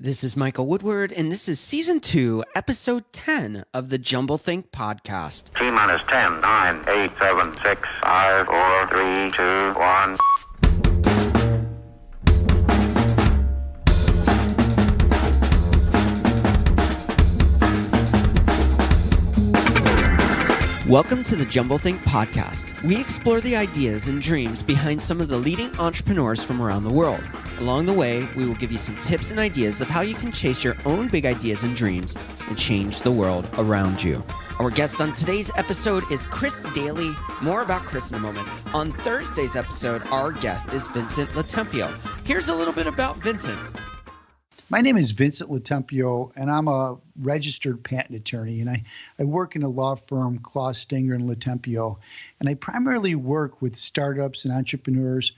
This is Michael Woodward, and this is Season 2, Episode 10 of the Jumble Think Podcast. T-minus 10, 9, 8, 7, 6, 5, 4, 3, 2, 1. Welcome to the Jumble Think Podcast. We explore the ideas and dreams behind some of the leading entrepreneurs from around the world. Along the way, we will give you some tips and ideas of how you can chase your own big ideas and dreams and change the world around you. Our guest on today's episode is Chris Dayley. More about Chris in a moment. On Thursday's episode, our guest is Vincent Latempio. Here's a little bit about Vincent. My name is Vincent Latempio, and I'm a registered patent attorney, and I work in a law firm, Claus, Stenger, and Latempio, and I primarily work with startups and entrepreneurs,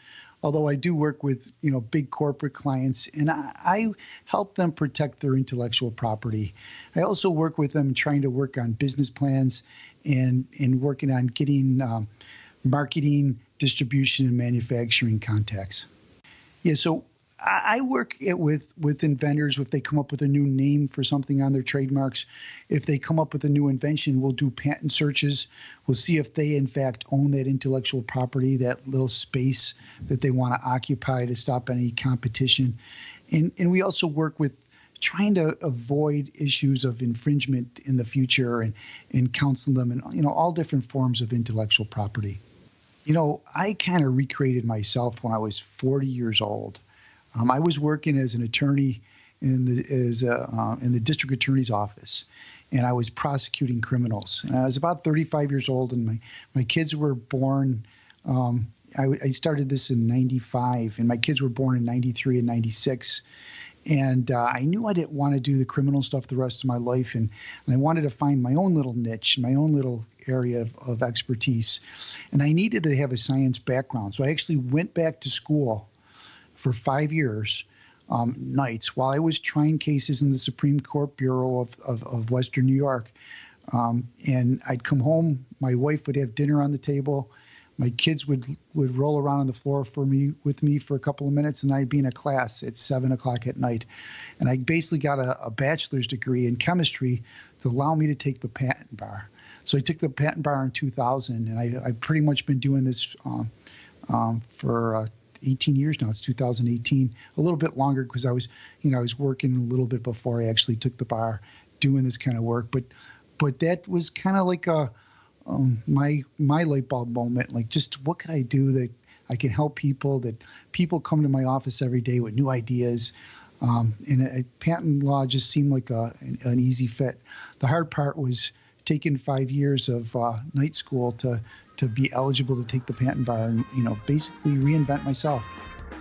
although I do work with, big corporate clients, and I help them protect their intellectual property. I also work with them trying to work on business plans and working on getting marketing, distribution, and manufacturing contacts. Yeah, so I work with inventors. If they come up with a new name for something on their trademarks, if they come up with a new invention, we'll do patent searches. We'll see if they, in fact, own that intellectual property, that little space that they want to occupy to stop any competition. And we also work with trying to avoid issues of infringement in the future and counsel them in, all different forms of intellectual property. I kind of recreated myself when I was 40 years old. I was working as an attorney in the district attorney's office, and I was prosecuting criminals. And I was about 35 years old, and my kids were born. I started this in 95, and my kids were born in 93 and 96. And I knew I didn't want to do the criminal stuff the rest of my life, and I wanted to find my own little niche, my own little area of expertise. And I needed to have a science background, so I actually went back to school for 5 years, nights, while I was trying cases in the Supreme Court Bureau of Western New York. And I'd come home, my wife would have dinner on the table, my kids would roll around on the floor with me for a couple of minutes, and I'd be in a class at 7 o'clock at night. And I basically got a bachelor's degree in chemistry to allow me to take the patent bar. So I took the patent bar in 2000, and I've pretty much been doing this for 18 years now. It's 2018, a little bit longer because I was working a little bit before I actually took the bar doing this kind of work. But that was kind of like my light bulb moment. Like, just what can I do that I can help people, that people come to my office every day with new ideas. And patent law just seemed like an easy fit. The hard part was taking 5 years of night school to be eligible to take the patent bar and, basically reinvent myself.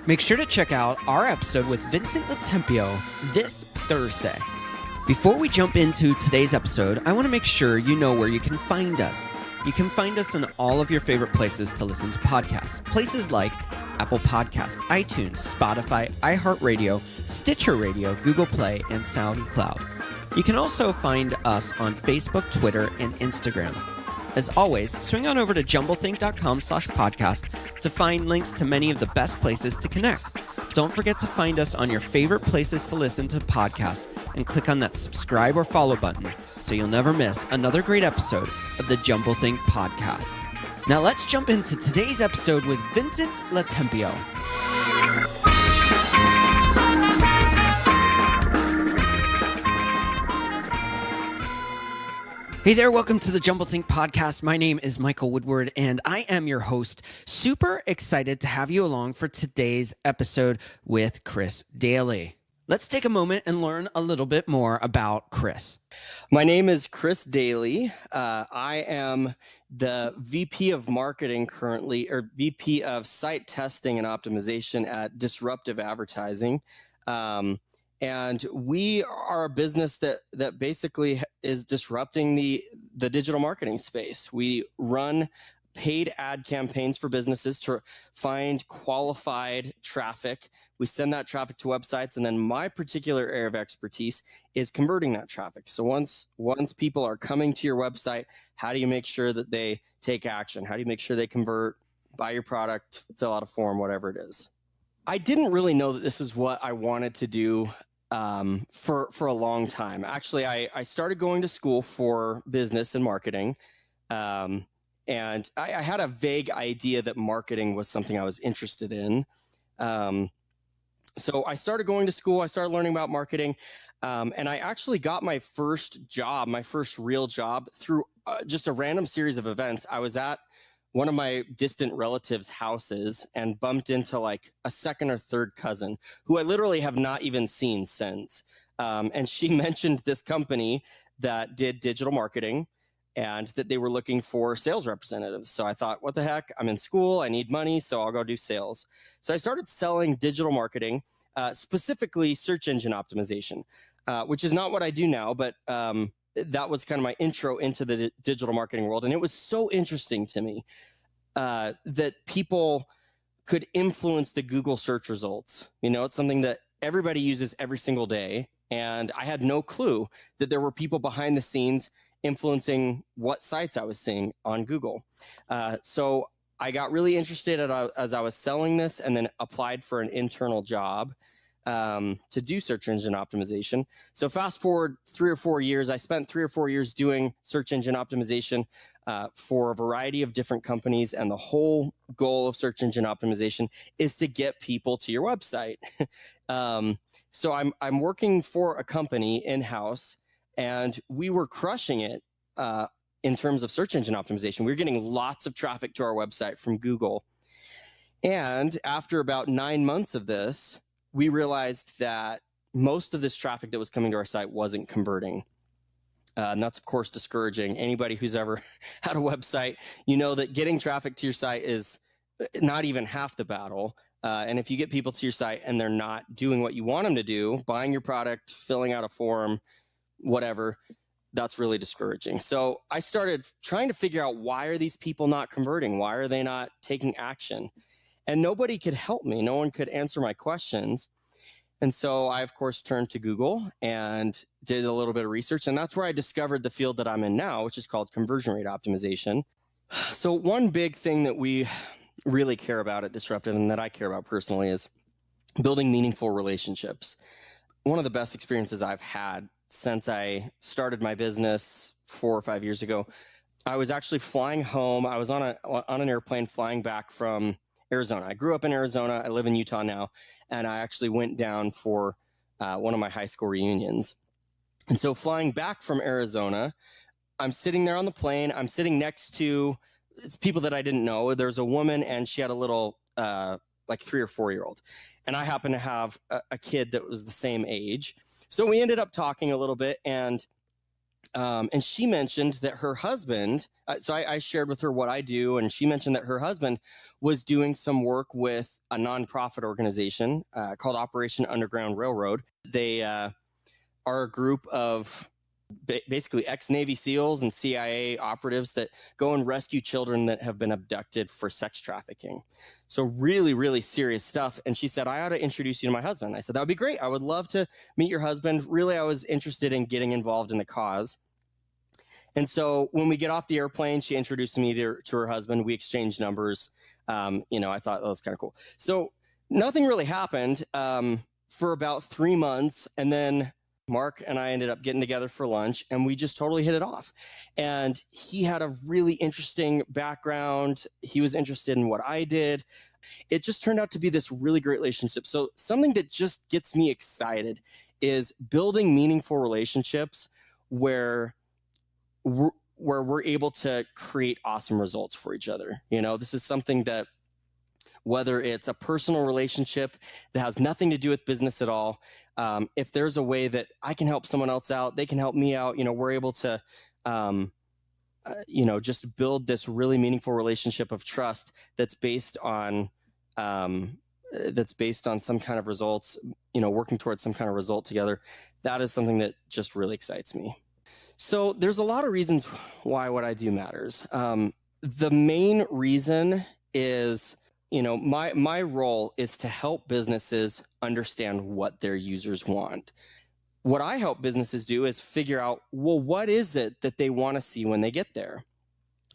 Make sure to check out our episode with Vincent Latempio this Thursday. Before we jump into today's episode, I want to make sure you know where you can find us. You can find us in all of your favorite places to listen to podcasts. Places like Apple Podcasts, iTunes, Spotify, iHeartRadio, Stitcher Radio, Google Play, and SoundCloud. You can also find us on Facebook, Twitter, and Instagram. As always, swing on over to jumblethink.com/podcast to find links to many of the best places to connect. Don't forget to find us on your favorite places to listen to podcasts and click on that subscribe or follow button so you'll never miss another great episode of the Jumble Think Podcast. Now let's jump into today's episode with Vincent Latempio. Hey there, welcome to the Jumble Think Podcast. My name is Michael Woodward, and I am your host. Super excited to have you along for today's episode with Chris Dayley. Let's take a moment and learn a little bit more about Chris. My name is Chris Dayley. I am the VP of Marketing currently, or VP of Site Testing and Optimization at Disruptive Advertising. And we are a business that basically is disrupting the digital marketing space. We run paid ad campaigns for businesses to find qualified traffic. We send that traffic to websites, and then my particular area of expertise is converting that traffic. So once people are coming to your website, how do you make sure that they take action? How do you make sure they convert, buy your product, fill out a form, whatever it is? I didn't really know that this is what I wanted to do for a long time. Actually, I started going to school for business and marketing. And I had a vague idea that marketing was something I was interested in. So I started going to school. I started learning about marketing. And I actually got my first job, my first real job, through just a random series of events. I was at one of my distant relatives' houses and bumped into like a second or third cousin who I literally have not even seen since. And she mentioned this company that did digital marketing and that they were looking for sales representatives. So I thought, what the heck? I'm in school. I need money, so I'll go do sales. So I started selling digital marketing, specifically search engine optimization, which is not what I do now, but that was kind of my intro into the digital marketing world. And it was so interesting to me that people could influence the Google search results. You know, it's something that everybody uses every single day. And I had no clue that there were people behind the scenes influencing what sites I was seeing on Google. So I got really interested as I was selling this, and then applied for an internal job to do search engine optimization. So fast forward 3 or 4 years, I spent 3 or 4 years doing search engine optimization for a variety of different companies. And the whole goal of search engine optimization is to get people to your website. So I'm working for a company in-house, and we were crushing it in terms of search engine optimization. We were getting lots of traffic to our website from Google. And after about 9 months of this, we realized that most of this traffic that was coming to our site wasn't converting. And that's, of course, discouraging. Anybody who's ever had a website, you know that getting traffic to your site is not even half the battle. And if you get people to your site and they're not doing what you want them to do, buying your product, filling out a form, whatever, that's really discouraging. So I started trying to figure out, why are these people not converting? Why are they not taking action? And nobody could help me. No one could answer my questions. And so I, of course, turned to Google and did a little bit of research. And that's where I discovered the field that I'm in now, which is called conversion rate optimization. So one big thing that we really care about at Disruptive, and that I care about personally, is building meaningful relationships. One of the best experiences I've had since I started my business 4 or 5 years ago, I was actually flying home. I was on an airplane flying back from Arizona. I grew up in Arizona. I live in Utah now. And I actually went down for one of my high school reunions. And so flying back from Arizona, I'm sitting there on the plane. I'm sitting next to people that I didn't know. There's a woman, and she had a little like 3 or 4 year old. And I happened to have a kid that was the same age. So we ended up talking a little bit, and she mentioned that her husband, so I shared with her what I do, and she mentioned that her husband was doing some work with a nonprofit organization called Operation Underground Railroad. They are a group of basically ex-Navy SEALs and CIA operatives that go and rescue children that have been abducted for sex trafficking. So really, really serious stuff. And she said, I ought to introduce you to my husband. I said, that would be great. I would love to meet your husband. Really, I was interested in getting involved in the cause. And so when we get off the airplane, she introduced me to her husband. We exchanged numbers. I thought that was kind of cool. So nothing really happened for about 3 months. And then Mark and I ended up getting together for lunch, and we just totally hit it off. And he had a really interesting background. He was interested in what I did. It just turned out to be this really great relationship. So something that just gets me excited is building meaningful relationships where we're able to create awesome results for each other. You know, this is something that, whether it's a personal relationship that has nothing to do with business at all, if there's a way that I can help someone else out, they can help me out, we're able to, just build this really meaningful relationship of trust that's based on some kind of results, working towards some kind of result together. That is something that just really excites me. So there's a lot of reasons why what I do matters. The main reason is, my role is to help businesses understand what their users want. What I help businesses do is figure out, well, what is it that they want to see when they get there?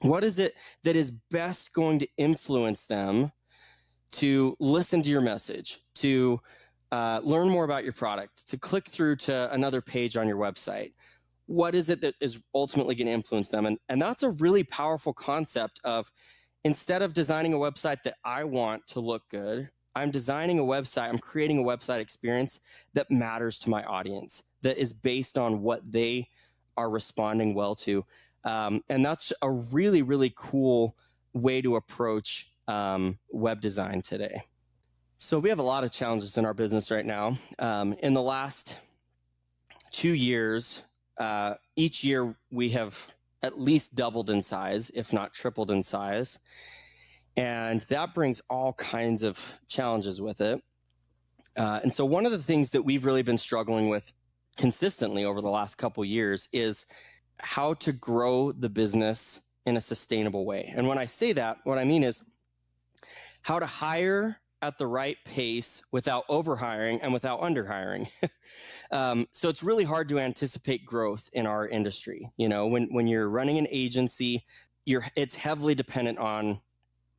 What is it that is best going to influence them to listen to your message, to learn more about your product, to click through to another page on your website. What is it that is ultimately going to influence them? And that's a really powerful concept of, instead of designing a website that I want to look good, I'm creating a website experience that matters to my audience, that is based on what they are responding well to. And that's a really, really cool way to approach web design today. So we have a lot of challenges in our business right now. In the last 2 years, each year we have at least doubled in size, if not tripled in size. And that brings all kinds of challenges with it. And so one of the things that we've really been struggling with consistently over the last couple of years is how to grow the business in a sustainable way. And when I say that, what I mean is how to hire at the right pace without overhiring and without underhiring. So it's really hard to anticipate growth in our industry. You know, when you're running an agency, it's heavily dependent on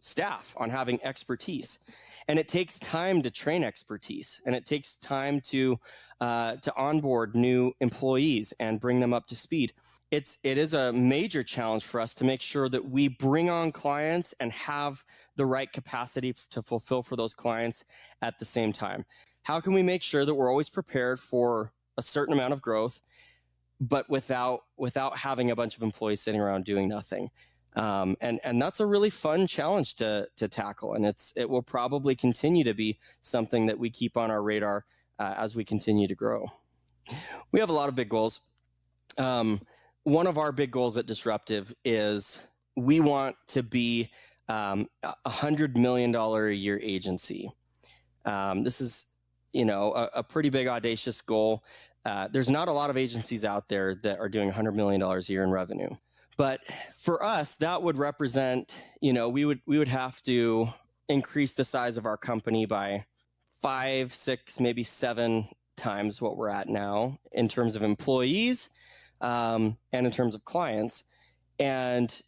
staff, on having expertise. And it takes time to train expertise, and it takes time to onboard new employees and bring them up to speed. It is a major challenge for us to make sure that we bring on clients and have the right capacity to fulfill for those clients at the same time. How can we make sure that we're always prepared for a certain amount of growth, but without having a bunch of employees sitting around doing nothing? And that's a really fun challenge to tackle, and it will probably continue to be something that we keep on our radar as we continue to grow. We have a lot of big goals. One of our big goals at Disruptive is we want to be $100 million a year agency. This is, a pretty big, audacious goal. There's not a lot of agencies out there that are doing $100 million a year in revenue. But for us, that would represent, we would have to increase the size of our company by 5, 6, maybe 7 times what we're at now in terms of employees and in terms of clients. And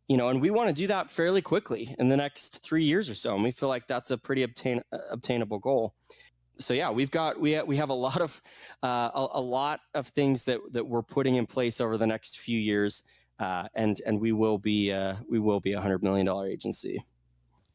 we want to do that fairly quickly in the next 3 years or so. And we feel like that's a pretty obtainable goal. So yeah, we have a lot of things that we're putting in place over the next few years. And we will be a $100 million agency.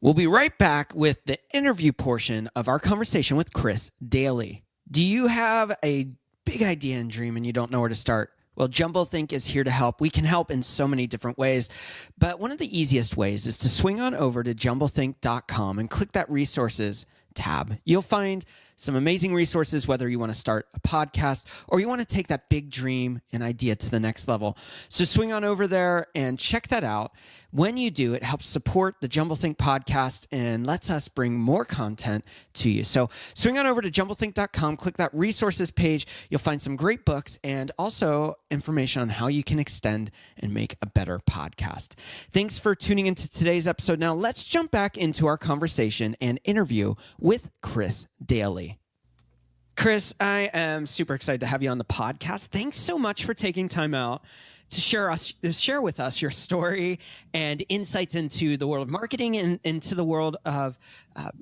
We'll be right back with the interview portion of our conversation with Chris Dayley. Do you have a big idea and dream and you don't know where to start? Well, JumbleThink is here to help. We can help in so many different ways, but one of the easiest ways is to swing on over to jumblethink.com and click that resources tab. You'll find some amazing resources, whether you want to start a podcast or you want to take that big dream and idea to the next level. So swing on over there and check that out. When you do, it helps support the JumbleThink podcast and lets us bring more content to you. So swing on over to jumblethink.com, click that resources page. You'll find some great books and also information on how you can extend and make a better podcast. Thanks for tuning into today's episode. Now let's jump back into our conversation and interview with Chris Dayley. Chris, I am super excited to have you on the podcast. Thanks so much for taking time out to share with us your story and insights into the world of marketing and into the world of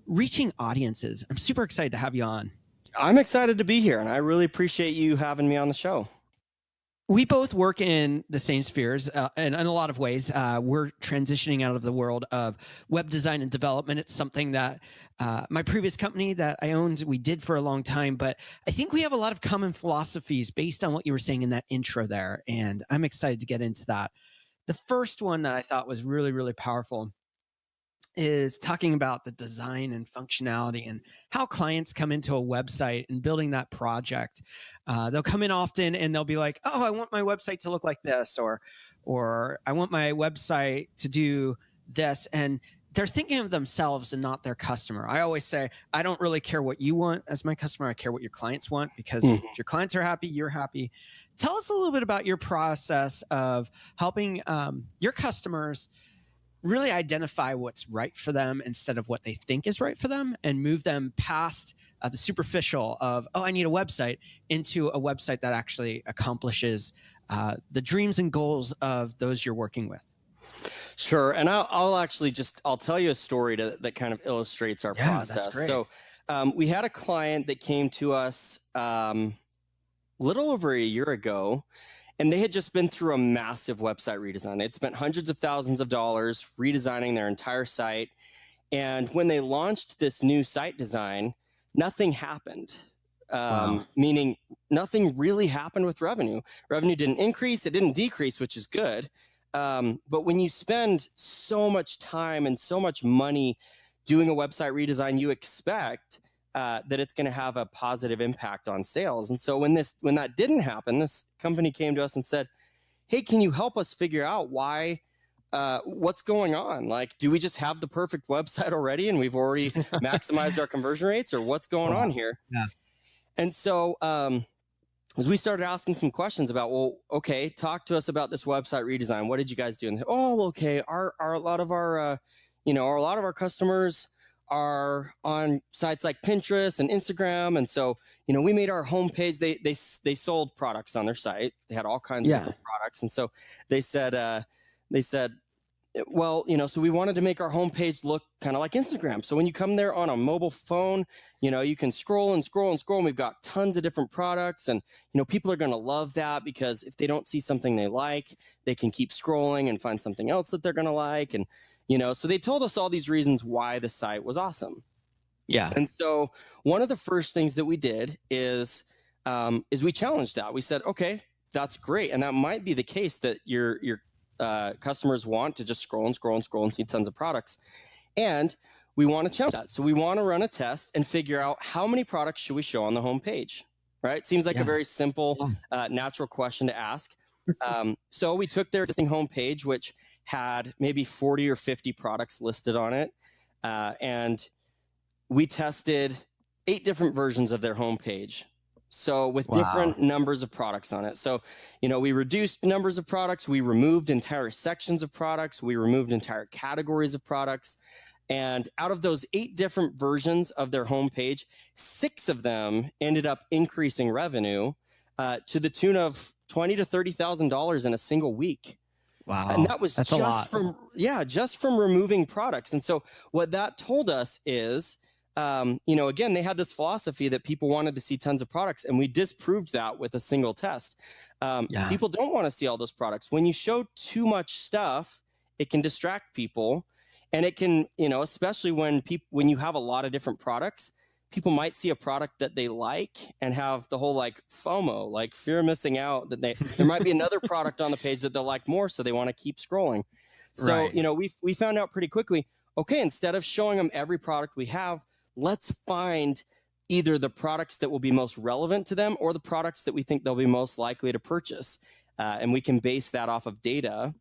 reaching audiences. I'm super excited to have you on. I'm excited to be here, and I really appreciate you having me on the show. We both work in the same spheres, and in a lot of ways, we're transitioning out of the world of web design and development. It's something that my previous company that I owned, we did for a long time, but I think we have a lot of common philosophies based on what you were saying in that intro there, and I'm excited to get into that. The first one that I thought was really, really powerful is talking about the design and functionality and how clients come into a website and building that project. They'll come in often and they'll be like, oh, I want my website to look like this, or I want my website to do this. And they're thinking of themselves and not their customer. I always say, I don't really care what you want as my customer. I care what your clients want, because if your clients are happy, you're happy. Tell us a little bit about your process of helping your customers really identify what's right for them instead of what they think is right for them, and move them past the superficial of, oh, I need a website, into a website that actually accomplishes the dreams and goals of those you're working with. Sure. And I'll tell you a story that kind of illustrates our process. That's great. So We had a client that came to us a little over a year ago, and they had just been through a massive website redesign. They'd spent hundreds of thousands of dollars redesigning their entire site. And when they launched this new site design, nothing happened. Meaning nothing really happened with revenue. Revenue didn't increase, it didn't decrease, which is good. But when you spend so much time and so much money doing a website redesign, you expect that it's going to have a positive impact on sales. And so when that didn't happen, this company came to us and said, "Hey, can you help us figure out why? What's going on? Like, do we just have the perfect website already, and we've already maximized our conversion rates, or what's going on here?" Yeah. And so as we started asking some questions about, well, okay, talk to us about this website redesign. What did you guys do? And okay, a lot of our customers are on sites like Pinterest and Instagram, and so we made our homepage. They sold products on their site. They had all kinds of different products, and so they said. Well, so we wanted to make our homepage look kind of like Instagram. So when you come there on a mobile phone, you can scroll and scroll and scroll. And we've got tons of different products, and people are going to love that, because if they don't see something they like, they can keep scrolling and find something else that they're going to like. And so they told us all these reasons why the site was awesome. Yeah. And so one of the first things that we did is we challenged that. We said, okay, that's great, and that might be the case that your customers want to just scroll and scroll and scroll and see tons of products. And we want to challenge that. So we want to run a test and figure out how many products should we show on the homepage, right? Seems like a very simple, natural question to ask. So we took their existing homepage, which had maybe 40 or 50 products listed on it. And we tested 8 different versions of their homepage. So with different numbers of products on it. So, we reduced numbers of products. We removed entire sections of products. We removed entire categories of products. And out of those 8 different versions of their homepage, 6 of them ended up increasing revenue to the tune of $20,000 to $30,000 in a single week. Wow. And that was just from removing products. And so what that told us is, again, they had this philosophy that people wanted to see tons of products, and we disproved that with a single test. People don't want to see all those products. When you show too much stuff, it can distract people, and it can, especially when you have a lot of different products, people might see a product that they like and have the whole like FOMO, like fear of missing out, that there might be another product on the page that they'll like more, so they want to keep scrolling. So, we found out pretty quickly, okay, instead of showing them every product we have, let's find either the products that will be most relevant to them or the products that we think they'll be most likely to purchase. And we can base that off of data.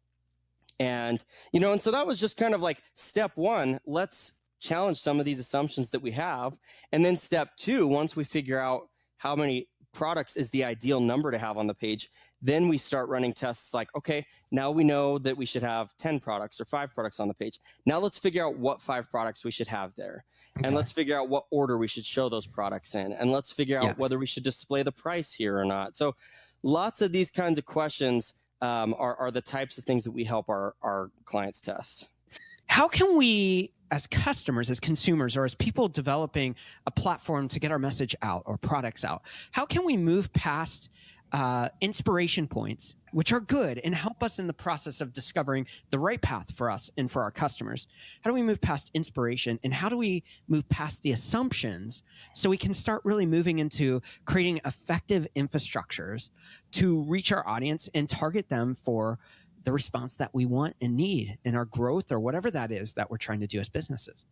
And, and so that was just kind of like step 1, let's challenge some of these assumptions that we have. And then step 2, once we figure out how many products is the ideal number to have on the page, then we start running tests like, okay, now we know that we should have 10 products or 5 products on the page. Now let's figure out what 5 products we should have there. Okay. And let's figure out what order we should show those products in. And let's figure out whether we should display the price here or not. So lots of these kinds of questions are the types of things that we help our clients test. How can we, as customers, as consumers, or as people developing a platform to get our message out or products out, how can we move past inspiration points, which are good and help us in the process of discovering the right path for us and for our customers? How do we move past inspiration, and how do we move past the assumptions so we can start really moving into creating effective infrastructures to reach our audience and target them for the response that we want and need in our growth, or whatever that is that we're trying to do as businesses?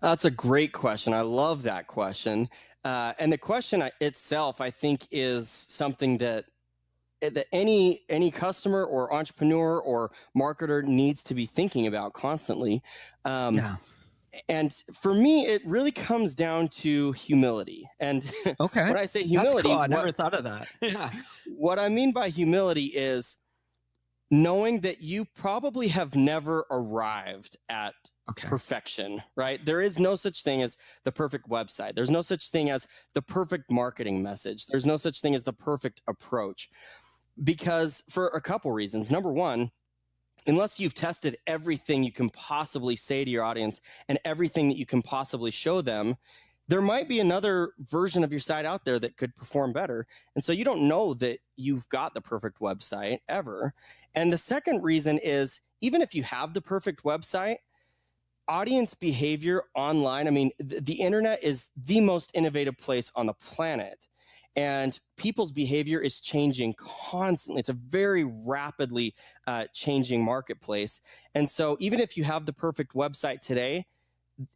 That's a great question. I love that question. And the question itself, I think, is something that any customer or entrepreneur or marketer needs to be thinking about constantly. And for me, it really comes down to humility. And okay, when I say humility, that's cool. I never thought of that. What I mean by humility is knowing that you probably have never arrived at perfection, right? There is no such thing as the perfect website. There's no such thing as the perfect marketing message. There's no such thing as the perfect approach, because for a couple reasons. Number one, unless you've tested everything you can possibly say to your audience and everything that you can possibly show them, there might be another version of your site out there that could perform better. And so you don't know that you've got the perfect website ever. And the second reason is, even if you have the perfect website, audience behavior online, I mean, the internet is the most innovative place on the planet. And people's behavior is changing constantly. It's a very rapidly changing marketplace. And so even if you have the perfect website today,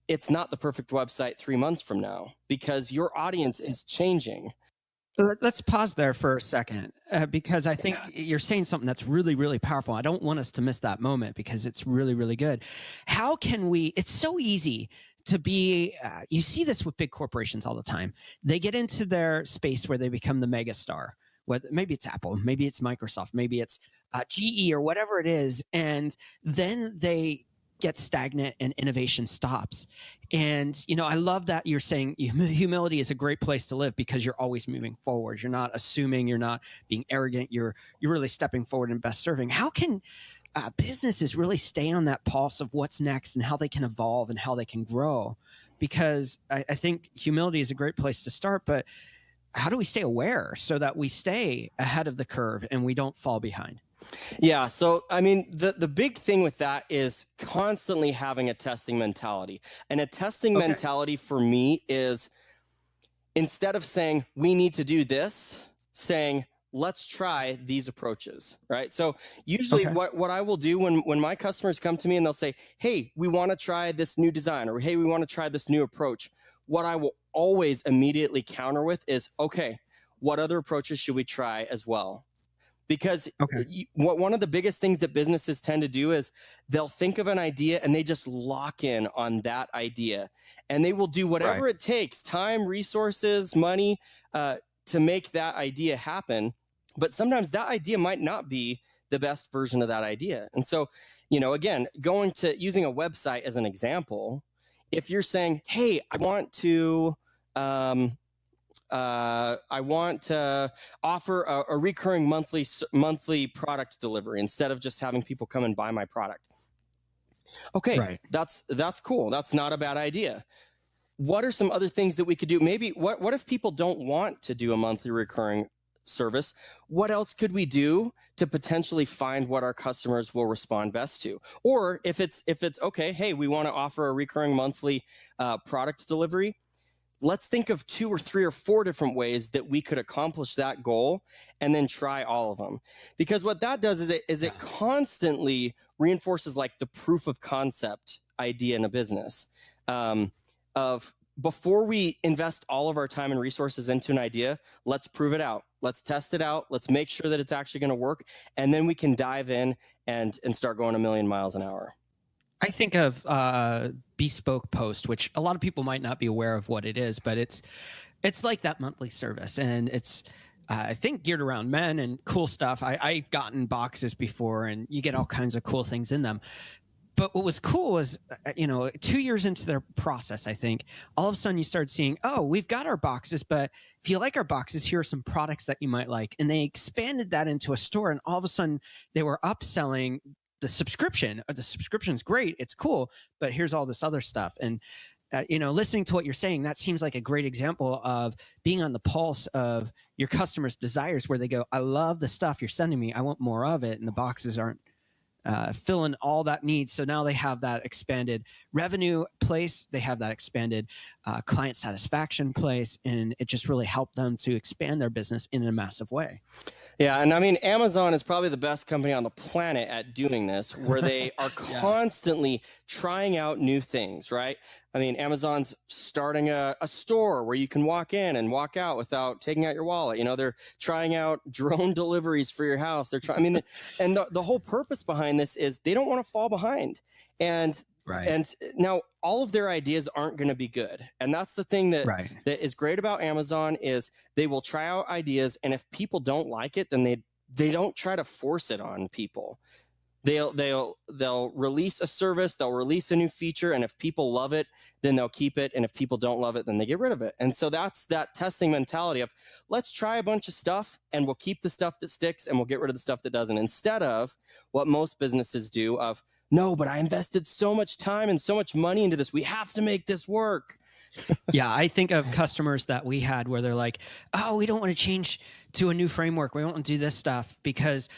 it's not the perfect website 3 months from now, because your audience is changing. Let's pause there for a second, because I think you're saying something that's really, really powerful. I don't want us to miss that moment, because it's really, really good. How can we, it's so easy to be, you see this with big corporations all the time. They get into their space where they become the mega star. Whether, maybe it's Apple, maybe it's Microsoft, maybe it's GE or whatever it is. And then they get stagnant and innovation stops. And, you know, I love that you're saying humility is a great place to live, because you're always moving forward. You're not assuming, you're not being arrogant. You're really stepping forward and best serving. How can businesses really stay on that pulse of what's next and how they can evolve and how they can grow? Because I think humility is a great place to start, but how do we stay aware so that we stay ahead of the curve and we don't fall behind? Yeah. So, I mean, the big thing with that is constantly having a testing mentality. And a testing mentality for me is, instead of saying we need to do this, saying let's try these approaches, right? So usually what I will do when my customers come to me and they'll say, hey, we want to try this new design, or hey, we want to try this new approach, what I will always immediately counter with is, okay, what other approaches should we try as well? Because one of the biggest things that businesses tend to do is they'll think of an idea and they just lock in on that idea, and they will do whatever it takes, time, resources, money, to make that idea happen. But sometimes that idea might not be the best version of that idea. And so, you know, again, going to using a website as an example, if you're saying, hey, I want to offer a recurring monthly product delivery instead of just having people come and buy my product. Okay, that's cool. That's not a bad idea. What are some other things that we could do? Maybe what if people don't want to do a monthly recurring service? What else could we do to potentially find what our customers will respond best to? Or if it's okay, hey, we want to offer a recurring monthly product delivery. Let's think of 2 or 3 or 4 different ways that we could accomplish that goal, and then try all of them. Because what that does is it constantly reinforces like the proof of concept idea in a business, of before we invest all of our time and resources into an idea, let's prove it out. Let's test it out. Let's make sure that it's actually going to work. And then we can dive in and start going a million miles an hour. I think of Bespoke Post, which a lot of people might not be aware of what it is, but it's like that monthly service, and it's I think geared around men and cool stuff. I've gotten boxes before, and you get all kinds of cool things in them. But what was cool was, 2 years into their process, I think, all of a sudden you started seeing, oh, we've got our boxes, but if you like our boxes, here are some products that you might like. And they expanded that into a store, and all of a sudden they were upselling the subscription. The subscription's great, it's cool, but here's all this other stuff. And listening to what you're saying, that seems like a great example of being on the pulse of your customers' desires, where they go, I love the stuff you're sending me, I want more of it, and the boxes aren't filling all that needs. So now they have that expanded revenue place, they have that expanded client satisfaction place, and it just really helped them to expand their business in a massive way. Yeah, and I mean, Amazon is probably the best company on the planet at doing this, where they are constantly trying out new things, right? I mean, Amazon's starting a store where you can walk in and walk out without taking out your wallet. They're trying out drone deliveries for your house. They're trying. I mean, and the whole purpose behind this is they don't want to fall behind. And now all of their ideas aren't going to be good. And that's the thing that is great about Amazon, is they will try out ideas, and if people don't like it, then they don't try to force it on people. They'll release a service, they'll release a new feature, and if people love it, then they'll keep it, and if people don't love it, then they get rid of it. And so that's that testing mentality of, let's try a bunch of stuff, and we'll keep the stuff that sticks, and we'll get rid of the stuff that doesn't, instead of what most businesses do of, no, but I invested so much time and so much money into this, we have to make this work. Yeah, I think of customers that we had where they're like, "Oh, we don't want to change to a new framework. We don't want to do this stuff because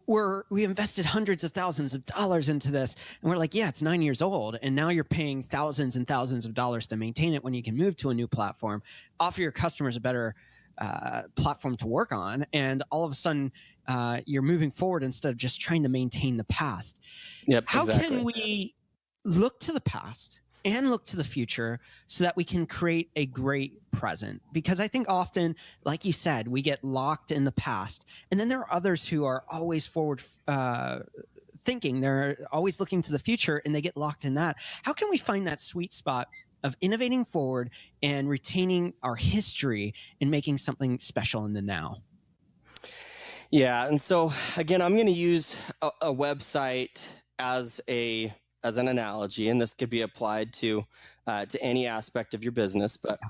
we invested hundreds of thousands of dollars into this." And we're like, "Yeah, it's 9 years old, and now you're paying thousands and thousands of dollars to maintain it when you can move to a new platform, offer your customers a better platform to work on, and all of a sudden you're moving forward instead of just trying to maintain the past." Yep. How exactly. can we look to the past and look to the future so that we can create a great present? Because I think often, like you said, we get locked in the past, and then there are others who are always forward thinking. They're always looking to the future, and they get locked in that. How can we find that sweet spot of innovating forward and retaining our history and making something special in the now? Yeah, and so again, I'm going to use a website as an analogy, and this could be applied to any aspect of your business. But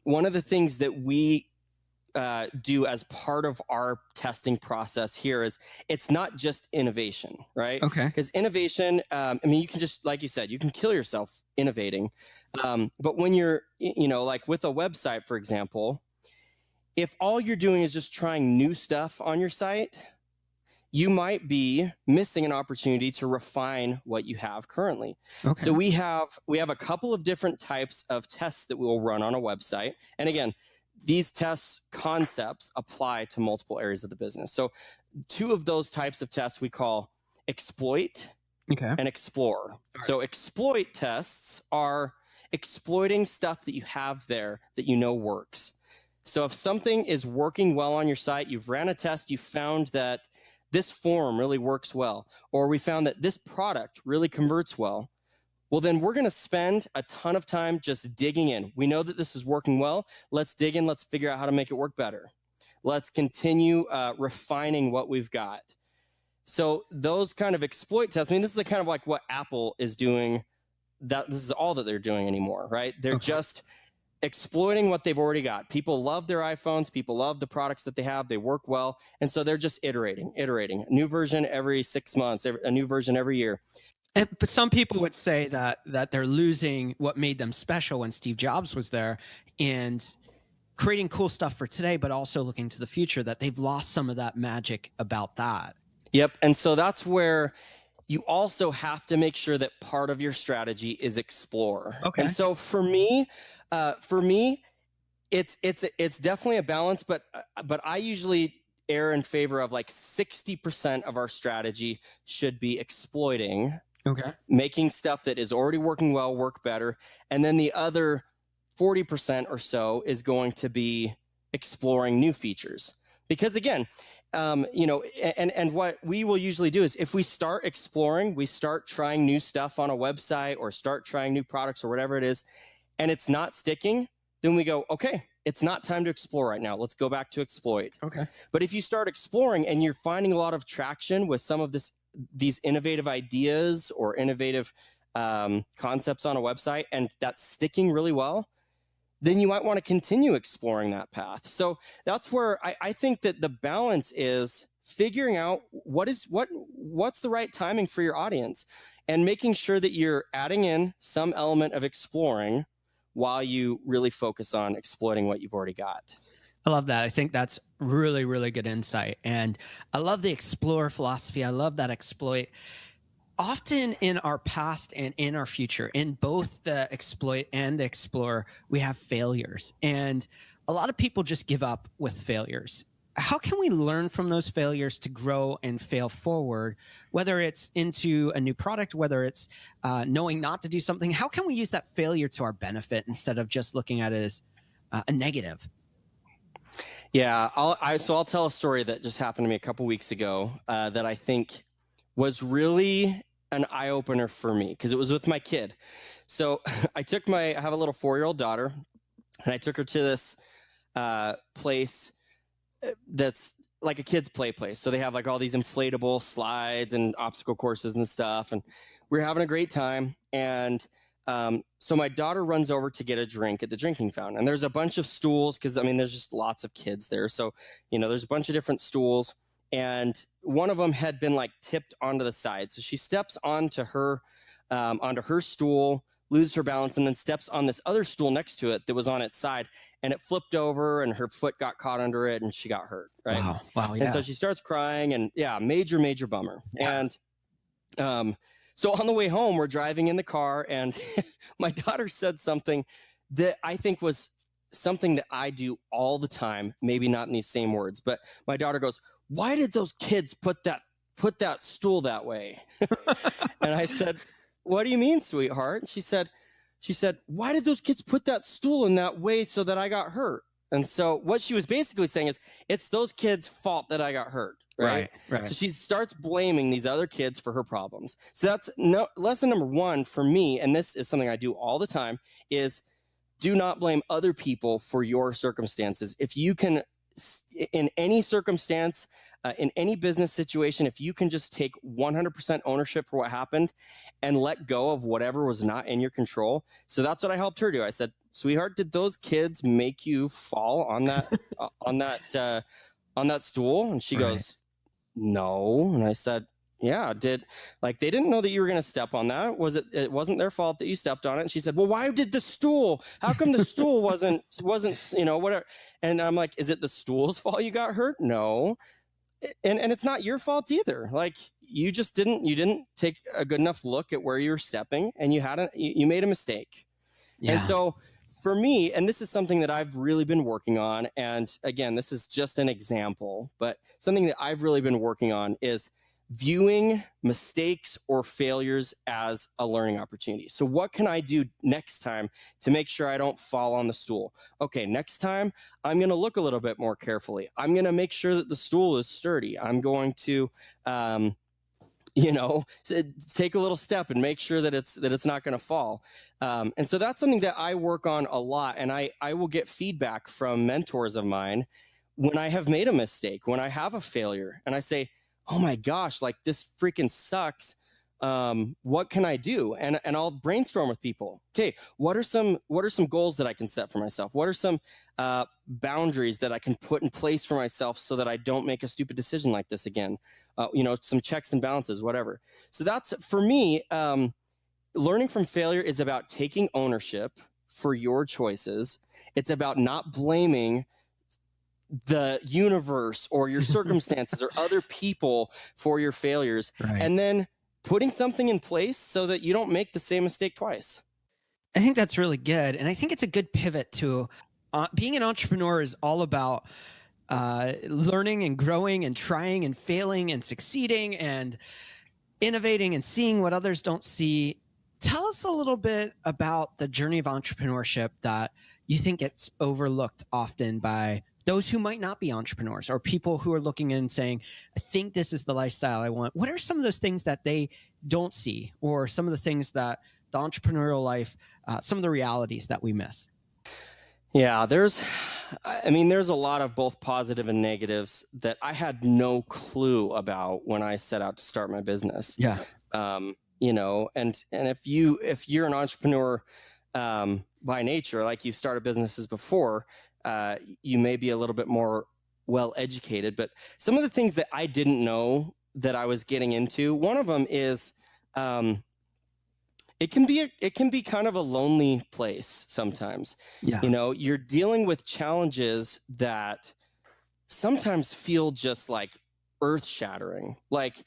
one of the things that we do as part of our testing process here is it's not just innovation, right? Okay. Because innovation, I mean, you can just, like you said, you can kill yourself innovating. But when you're, like with a website, for example, if all you're doing is just trying new stuff on your site, you might be missing an opportunity to refine what you have currently. Okay. So we have a couple of different types of tests that we will run on a website. And again, these tests concepts apply to multiple areas of the business. So two of those types of tests we call exploit and explore. Right. So exploit tests are exploiting stuff that you have there that you know works. So if something is working well on your site, you've ran a test, you found that this form really works well, or we found that this product really converts well, well, then we're going to spend a ton of time just digging in. We know that this is working well. Let's dig in. Let's figure out how to make it work better. Let's continue refining what we've got. So those kind of exploit tests, I mean, this is kind of like what Apple is doing. This is all that they're doing anymore, right? They're just exploiting what they've already got. People love their iPhones. People love the products that they have. They work well. And so they're just iterating. A new version every 6 months, a new version every year. But some people would say that they're losing what made them special when Steve Jobs was there, and creating cool stuff for today, but also looking to the future, that they've lost some of that magic about that. Yep. And so that's where you also have to make sure that part of your strategy is explore. Okay. And so for me, it's definitely a balance, but I usually err in favor of like 60% of our strategy should be exploiting. Okay. Making stuff that is already working well work better. And then the other 40% or so is going to be exploring new features. Because again, and what we will usually do is if we start exploring, we start trying new stuff on a website or start trying new products or whatever it is, and it's not sticking, then we go, okay, it's not time to explore right now. Let's go back to exploit. Okay. But if you start exploring and you're finding a lot of traction with some of these innovative ideas or innovative concepts on a website, and that's sticking really well, then you might want to continue exploring that path. So that's where I think that the balance is figuring out what's the right timing for your audience, and making sure that you're adding in some element of exploring while you really focus on exploiting what you've already got. I love that. I think that's really, really good insight. And I love the explore philosophy. I love that exploit. Often in our past and in our future, in both the exploit and the explore, we have failures. And a lot of people just give up with failures. How can we learn from those failures to grow and fail forward, whether it's into a new product, whether it's knowing not to do something? How can we use that failure to our benefit instead of just looking at it as a negative? Yeah, I'll tell a story that just happened to me a couple weeks ago that I think was really an eye-opener for me, because it was with my kid. So I have a little 4-year-old daughter, and I took her to this place that's like a kid's play place. So they have like all these inflatable slides and obstacle courses and stuff, and we were having a great time. And so my daughter runs over to get a drink at the drinking fountain, and there's a bunch of stools because there's just lots of kids there. So, there's a bunch of different stools, and one of them had been like tipped onto the side. So she steps onto her stool, loses her balance, and then steps on this other stool next to it that was on its side, and it flipped over, and her foot got caught under it, and she got hurt. Right. Wow. Yeah. And so she starts crying, and major bummer. Yeah. And so on the way home, we're driving in the car, and my daughter said something that I think was something that I do all the time, maybe not in these same words, but my daughter goes, "Why did those kids put that stool that way?" And I said, "What do you mean, sweetheart?" She said, "Why did those kids put that stool in that way so that I got hurt?" And so what she was basically saying is, it's those kids' fault that I got hurt. Right. So she starts blaming these other kids for her problems. So that's lesson number one for me. And this is something I do all the time, is do not blame other people for your circumstances. If you can, in any circumstance, in any business situation, if you can just take 100% ownership for what happened and let go of whatever was not in your control. So that's what I helped her do. I said, "Sweetheart, did those kids make you fall on that, on that stool?" And she goes, "No." And I said, "Yeah, they didn't know that you were going to step on that. It wasn't their fault that you stepped on it?" And she said, "Well, why did the stool, how come the stool wasn't, whatever?" And I'm like, "Is it the stool's fault you got hurt? No. And it's not your fault either. Like, you didn't take a good enough look at where you were stepping, and you made a mistake." Yeah. And so for me, and this is something that I've really been working on, and again, this is just an example, but something that I've really been working on is viewing mistakes or failures as a learning opportunity. So what can I do next time to make sure I don't fall on the stool? Okay, next time I'm going to look a little bit more carefully. I'm going to make sure that the stool is sturdy. I'm going to take a little step and make sure that it's not going to fall. And so that's something that I work on a lot. And I will get feedback from mentors of mine when I have made a mistake, when I have a failure, and I say, "Oh my gosh, like, this freaking sucks. What can I do?" And I'll brainstorm with people. Okay, what are some goals that I can set for myself? What are some boundaries that I can put in place for myself so that I don't make a stupid decision like this again? Some checks and balances, whatever. So that's, for me, learning from failure is about taking ownership for your choices. It's about not blaming the universe or your circumstances or other people for your failures, and then putting something in place so that you don't make the same mistake twice. I think that's really good. And I think it's a good pivot to being an entrepreneur is all about learning and growing and trying and failing and succeeding and innovating and seeing what others don't see. Tell us a little bit about the journey of entrepreneurship that you think gets overlooked often by those who might not be entrepreneurs or people who are looking in and saying, "I think this is the lifestyle I want." What are some of those things that they don't see, or some of the things that the entrepreneurial life, some of the realities that we miss? Yeah, there's a lot of both positive and negatives that I had no clue about when I set out to start my business. Yeah. And if you're an entrepreneur by nature, like you've started businesses before, you may be a little bit more well educated, but some of the things that I didn't know that I was getting into, one of them is it can be kind of a lonely place sometimes. Yeah. You're dealing with challenges that sometimes feel just like earth shattering. Like,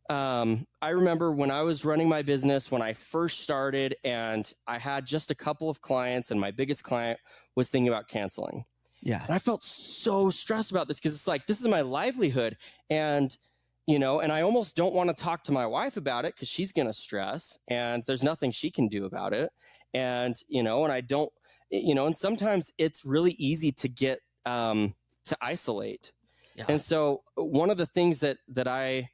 I remember when I was running my business, when I first started, and I had just a couple of clients, and my biggest client was thinking about canceling. Yeah. And I felt so stressed about this because it's like, this is my livelihood. And, and I almost don't want to talk to my wife about it because she's going to stress and there's nothing she can do about it. And, and I don't, and sometimes it's really easy to get, to isolate. Yeah. And so one of the things that I,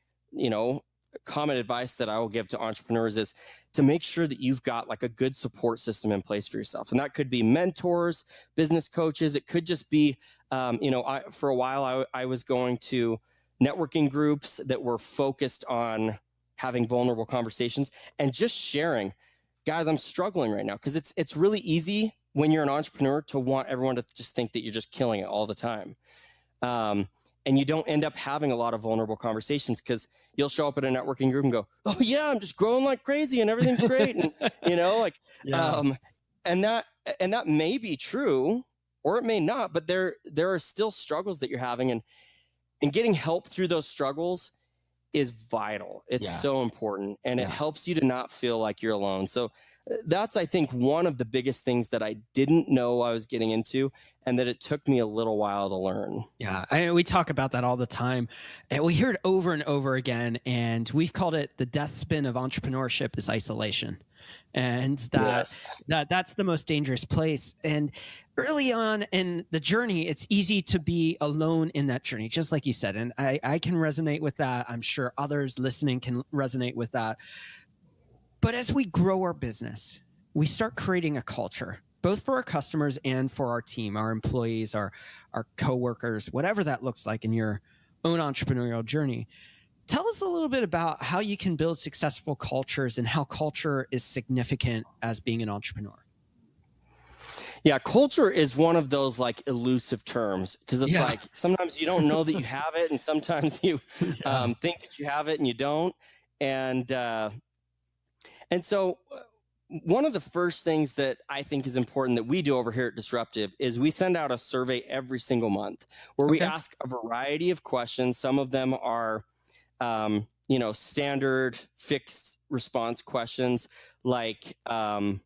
common advice that I will give to entrepreneurs is to make sure that you've got like a good support system in place for yourself. And that could be mentors, business coaches. It could just be, for a while I was going to networking groups that were focused on having vulnerable conversations and just sharing, guys, I'm struggling right now. Cause it's really easy when you're an entrepreneur to want everyone to just think that you're just killing it all the time. and you don't end up having a lot of vulnerable conversations because you'll show up at a networking group and go, "Oh yeah, I'm just growing like crazy and everything's great," and Yeah. and that may be true or it may not, but there are still struggles that you're having, and getting help through those struggles is vital. It's so important, and it helps you to not feel like you're alone. So that's, I think, one of the biggest things that I didn't know I was getting into, and that it took me a little while to learn. Yeah, we talk about that all the time, and we hear it over and over again, and we've called it the death spin of entrepreneurship is isolation. And that's the most dangerous place. And early on in the journey, it's easy to be alone in that journey, just like you said. And I can resonate with that. I'm sure others listening can resonate with that. But as we grow our business, we start creating a culture, both for our customers and for our team, our employees, our coworkers, whatever that looks like in your own entrepreneurial journey. Tell us a little bit about how you can build successful cultures and how culture is significant as being an entrepreneur. Yeah, culture is one of those like elusive terms, because it's like sometimes you don't know that you have it, and sometimes you think that you have it and you don't. And so one of the first things that I think is important that we do over here at Disruptive is we send out a survey every single month where we ask a variety of questions. Some of them are standard fixed response questions like, how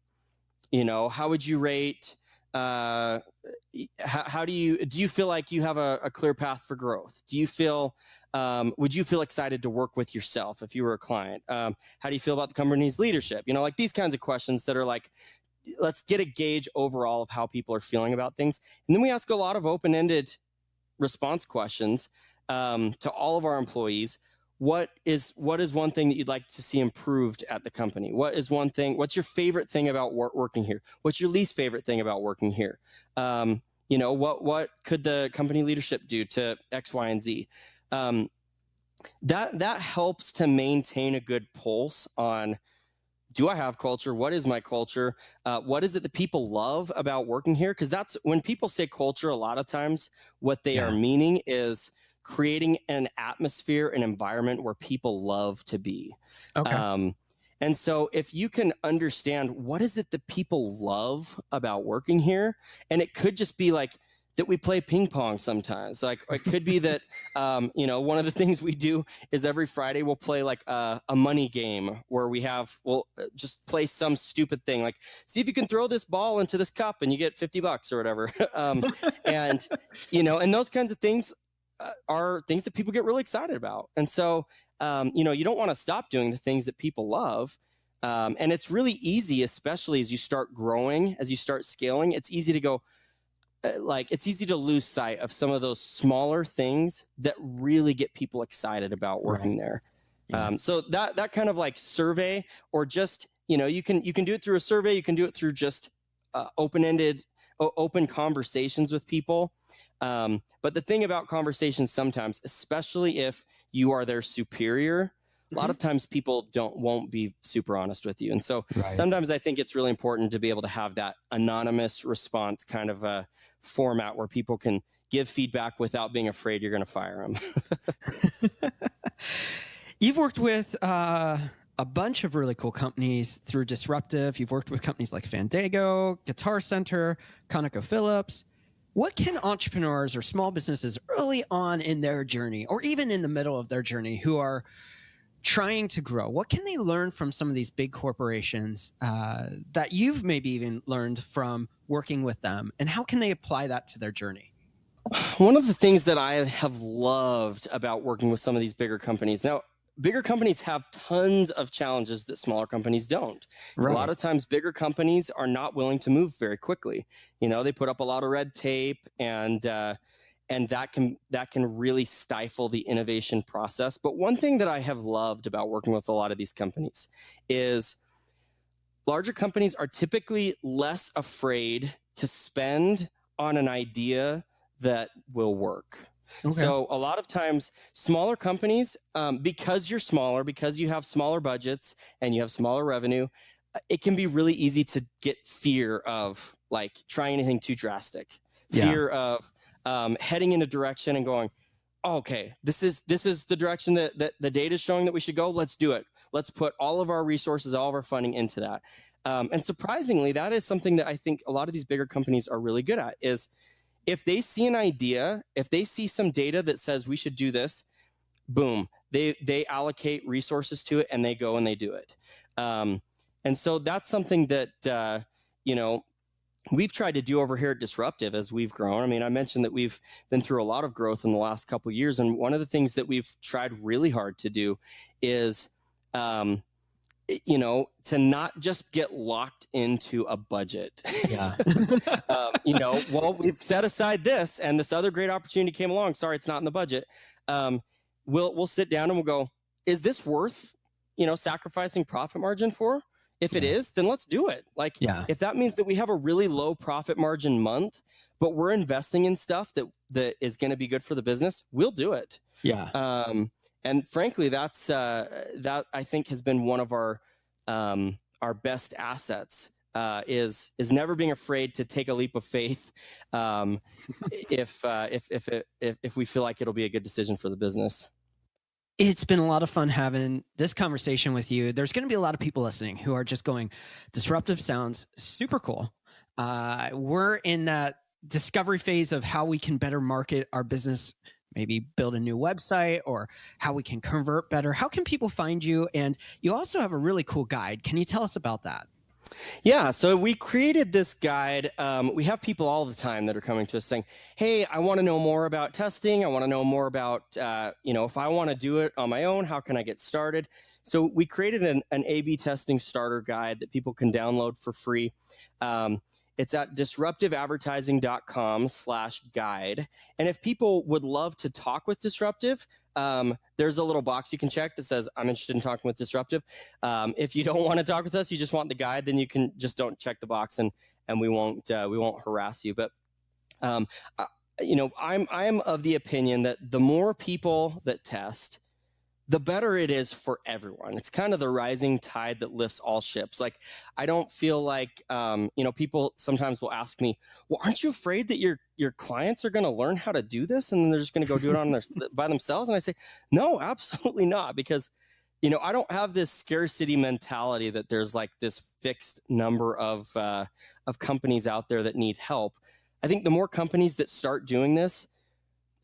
would you rate, how do you feel like you have a clear path for growth? Do you feel, would you feel excited to work with yourself if you were a client? How do you feel about the company's leadership? Like these kinds of questions that are like, let's get a gauge overall of how people are feeling about things. And then we ask a lot of open-ended response questions to all of our employees. What is one thing that you'd like to see improved at the company? What's your favorite thing about working here? What's your least favorite thing about working here? What could the company leadership do to X, Y, and Z? That helps to maintain a good pulse on, do I have culture? What is my culture? What is it that people love about working here? Because that's when people say culture, a lot of times what they are meaning is creating an atmosphere, an environment where people love to be. Okay. And so if you can understand what is it that people love about working here, and it could just be like that we play ping pong sometimes. Like it could be that, one of the things we do is every Friday we'll play like a money game where we'll just play some stupid thing. Like, see if you can throw this ball into this cup and you get $50 or whatever. And those kinds of things are things that people get really excited about. And so, you don't want to stop doing the things that people love. And it's really easy, especially as you start growing, as you start scaling, it's easy to go, it's easy to lose sight of some of those smaller things that really get people excited about working there. Yeah. So that kind of like survey, or just, you can do it through a survey. You can do it through just open conversations with people. But the thing about conversations sometimes, especially if you are their superior, a lot of times people won't be super honest with you. And so sometimes I think it's really important to be able to have that anonymous response kind of a format where people can give feedback without being afraid you're going to fire them. You've worked with a bunch of really cool companies through Disruptive. You've worked with companies like Fandango, Guitar Center, ConocoPhillips. What can entrepreneurs or small businesses early on in their journey, or even in the middle of their journey, who are trying to grow, what can they learn from some of these big corporations that you've maybe even learned from working with them, and how can they apply that to their journey? One of the things that I have loved about working with some of these bigger companies, now, bigger companies have tons of challenges that smaller companies don't. Right. A lot of times bigger companies are not willing to move very quickly. They put up a lot of red tape, and that can really stifle the innovation process. But one thing that I have loved about working with a lot of these companies is larger companies are typically less afraid to spend on an idea that will work. Okay. So a lot of times smaller companies, because you're smaller, because you have smaller budgets and you have smaller revenue, it can be really easy to get fear of like trying anything too drastic, fear of heading in a direction and going, okay, this is the direction that the data is showing that we should go. Let's do it. Let's put all of our resources, all of our funding into that. And surprisingly, that is something that I think a lot of these bigger companies are really good at, is if they see an idea, if they see some data that says we should do this, boom, they allocate resources to it and they go and they do it. And so that's something that, we've tried to do over here at Disruptive as we've grown. I mean, I mentioned that we've been through a lot of growth in the last couple of years. And one of the things that we've tried really hard to do is, to not just get locked into a budget. Yeah. Well, we've set aside this and this other great opportunity came along. Sorry, it's not in the budget. We'll sit down and we'll go, is this worth, sacrificing profit margin for? If it is, then let's do it. Like, if that means that we have a really low profit margin month, but we're investing in stuff that is going to be good for the business, we'll do it. Yeah. And frankly, that's that I think has been one of our best assets, is never being afraid to take a leap of faith if we feel like it'll be a good decision for the business. It's been a lot of fun having this conversation with you. There's going to be a lot of people listening who are just going, Disruptive sounds super cool. We're in that discovery phase of how we can better market our business, maybe build a new website, or how we can convert better. How can people find you? And you also have a really cool guide. Can you tell us about that? Yeah, so we created this guide. We have people all the time that are coming to us saying, hey, I want to know more about testing. I want to know more about, if I want to do it on my own, how can I get started? So we created an A/B testing starter guide that people can download for free. It's at disruptiveadvertising.com/guide. And if people would love to talk with Disruptive, there's a little box you can check that says, I'm interested in talking with Disruptive. If you don't want to talk with us, you just want the guide, then you can just don't check the box and we won't harass you. But, I'm of the opinion that the more people that test, the better it is for everyone. It's kind of the rising tide that lifts all ships. Like, I don't feel like, people sometimes will ask me, well, aren't you afraid that your clients are going to learn how to do this and then they're just going to go do it by themselves? And I say, no, absolutely not. Because, I don't have this scarcity mentality that there's like this fixed number of companies out there that need help. I think the more companies that start doing this,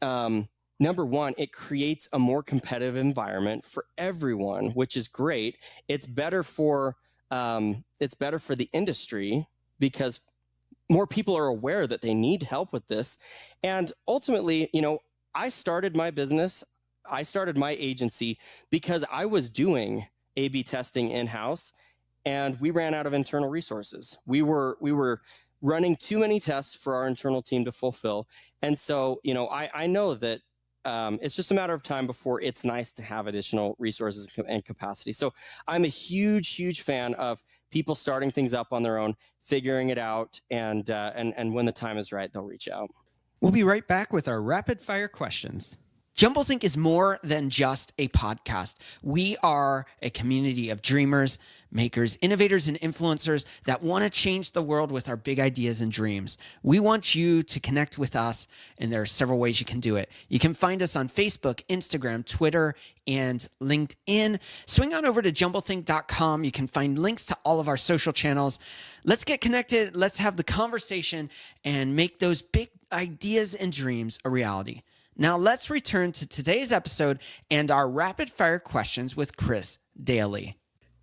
number one, it creates a more competitive environment for everyone, which is great. It's better for the industry because more people are aware that they need help with this. And ultimately, I started my business, I started my agency because I was doing A/B testing in-house and we ran out of internal resources. We were running too many tests for our internal team to fulfill. And so, I know that it's just a matter of time before it's nice to have additional resources and capacity. So I'm a huge, huge fan of people starting things up on their own, figuring it out, and when the time is right, they'll reach out. We'll be right back with our rapid fire questions. Jumblethink is more than just a podcast. We are a community of dreamers, makers, innovators, and influencers that want to change the world with our big ideas and dreams. We want you to connect with us, and there are several ways you can do it. You can find us on Facebook, Instagram, Twitter, and LinkedIn. Swing on over to jumblethink.com. You can find links to all of our social channels. Let's get connected. Let's have the conversation and make those big ideas and dreams a reality. Now let's return to today's episode and our rapid fire questions with Chris Dayley.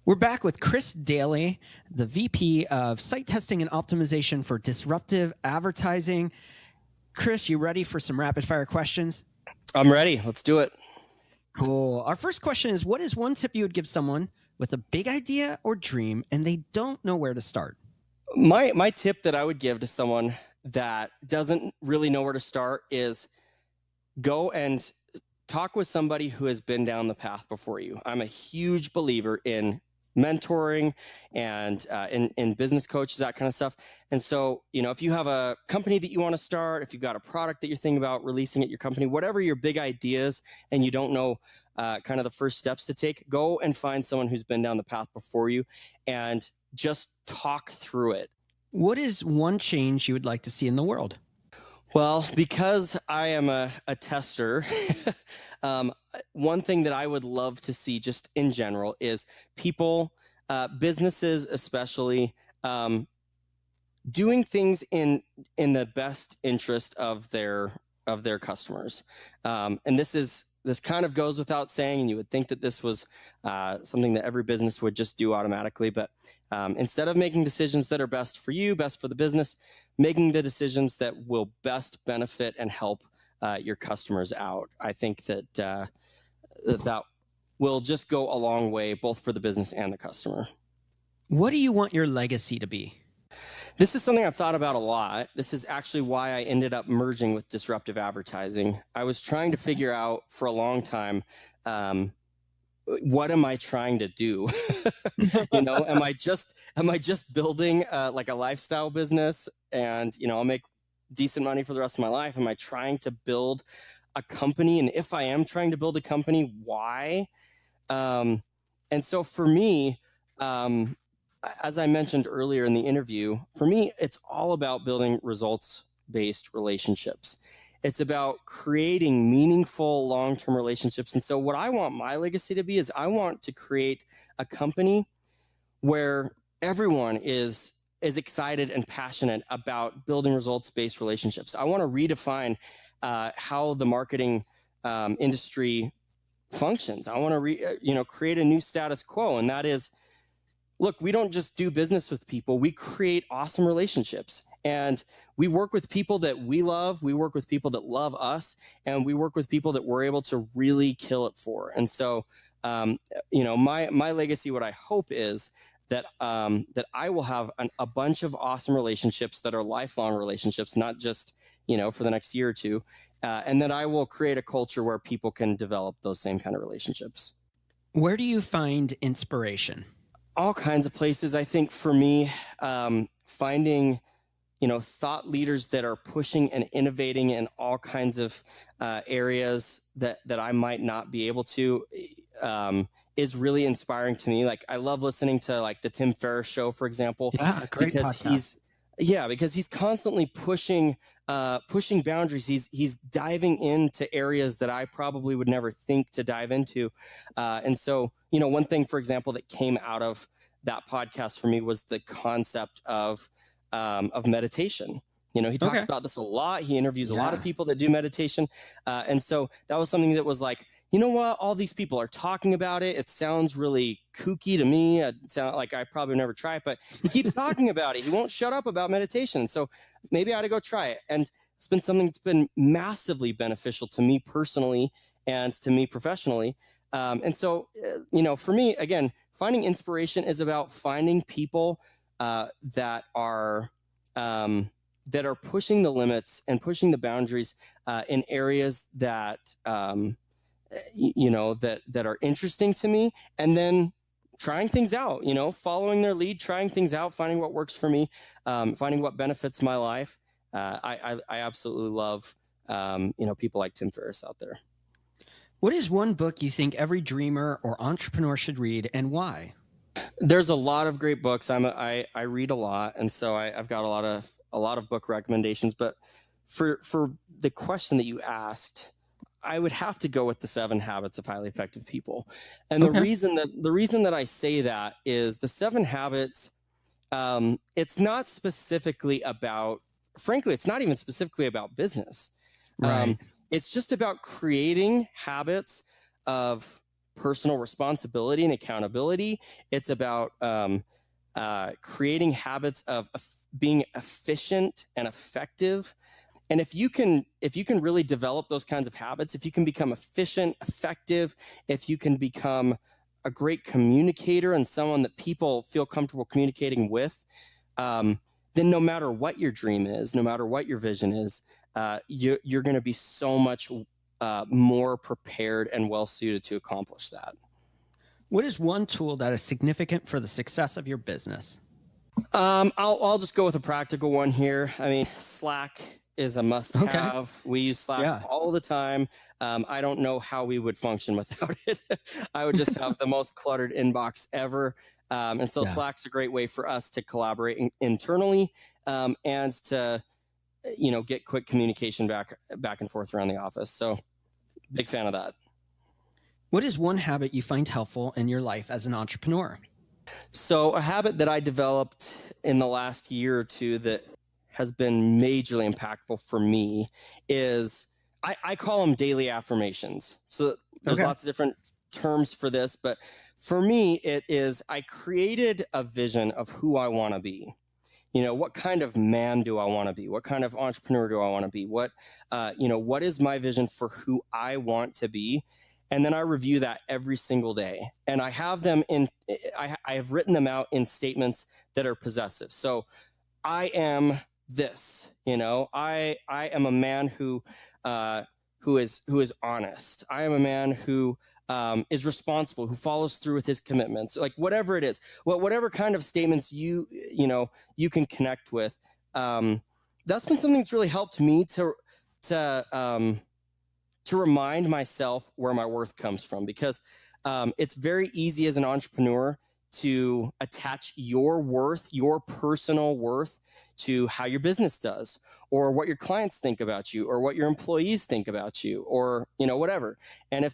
We're back with Chris Dayley, the VP of Site Testing and Optimization for Disruptive Advertising. Chris, you ready for some rapid fire questions? I'm ready. Let's do it. Cool. Our first question is, what is one tip you would give someone with a big idea or dream and they don't know where to start? My tip that I would give to someone that doesn't really know where to start is go and talk with somebody who has been down the path before you. I'm a huge believer in mentoring and in business coaches, that kind of stuff. And so, if you have a company that you want to start, if you've got a product that you're thinking about releasing at your company, whatever your big ideas, and you don't know kind of the first steps to take, go and find someone who's been down the path before you and just talk through it. What is one change you would like to see in the world? Well, because I am a tester, one thing that I would love to see just in general is people, businesses especially, um, doing things in the best interest of their customers. And this kind of goes without saying, and you would think that this was something that every business would just do automatically. But instead of making decisions that are best for you, best for the business, making the decisions that will best benefit and help your customers out, I think that will just go a long way, both for the business and the customer. What do you want your legacy to be? This is something I've thought about a lot. This is actually why I ended up merging with disruptive advertising. I was trying to figure out for a long time, what am I trying to do? Am I just building like a lifestyle business and, I'll make decent money for the rest of my life? Am I trying to build a company? And if I am trying to build a company, why? And so for me, as I mentioned earlier in the interview, for me, it's all about building results-based relationships. It's about creating meaningful long-term relationships. And so what I want my legacy to be is I want to create a company where everyone is excited and passionate about building results-based relationships. I want to redefine how the marketing industry functions. I want to create a new status quo, and that is, look, we don't just do business with people. We create awesome relationships. And we work with people that we love. We work with people that love us. And we work with people that we're able to really kill it for. And so, my legacy, what I hope is that I will have a bunch of awesome relationships that are lifelong relationships, not just, for the next year or two. And that I will create a culture where people can develop those same kind of relationships. Where do you find inspiration? All kinds of places. I think for me, finding, thought leaders that are pushing and innovating in all kinds of areas that I might not be able to is really inspiring to me. Like I love listening to like the Tim Ferriss show, for example. Yeah, great because podcast. Because he's constantly pushing boundaries. He's diving into areas that I probably would never think to dive into. And so, one thing, for example, that came out of that podcast for me was the concept of meditation. He talks about this a lot. He interviews a lot of people that do meditation. And so that was something that was like, you know what? All these people are talking about it. It sounds really kooky to me. It sounds like I probably never try it, but he keeps talking about it. He won't shut up about meditation. So maybe I ought to go try it. And it's been something that's been massively beneficial to me personally and to me professionally. And so, for me, again, finding inspiration is about finding people that are pushing the limits and pushing the boundaries in areas that that are interesting to me, and then trying things out. Following their lead, trying things out, finding what works for me, finding what benefits my life. I absolutely love people like Tim Ferriss out there. What is one book you think every dreamer or entrepreneur should read, and why? There's a lot of great books. I read a lot, and so I've got a lot of book recommendations. But for the question that you asked, I would have to go with the 7 Habits of Highly Effective People. And the reason that I say that is the 7 Habits. It's not specifically about. Frankly, it's not even specifically about business. Right. It's just about creating habits of personal responsibility and accountability. It's about creating habits of being efficient and effective. And if you can really develop those kinds of habits, if you can become efficient, effective, if you can become a great communicator and someone that people feel comfortable communicating with, then no matter what your dream is, no matter what your vision is, you're going to be so much more prepared and well suited to accomplish that. What is one tool that is significant for the success of your business? I'll just go with a practical one here. I mean, Slack is a must-have. Okay. We use Slack all the time. I don't know how we would function without it. I would just have the most cluttered inbox ever. And so Slack's a great way for us to collaborate internally and to get quick communication back and forth around the office. So big fan of that. What is one habit you find helpful in your life as an entrepreneur? So a habit that I developed in the last year or two that has been majorly impactful for me is I call them daily affirmations. So there's lots of different terms for this, but for me, it is I created a vision of who I want to be. What kind of man do I want to be? What kind of entrepreneur do I want to be? What is my vision for who I want to be? And then I review that every single day. And I have them I have written them out in statements that are possessive. So I am this, I am a man who is honest. I am a man who is responsible, who follows through with his commitments, like whatever it is, whatever kind of statements you can connect with. That's been something that's really helped me to remind myself where my worth comes from, because it's very easy as an entrepreneur to attach your worth, your personal worth, to how your business does, or what your clients think about you, or what your employees think about you, or whatever. And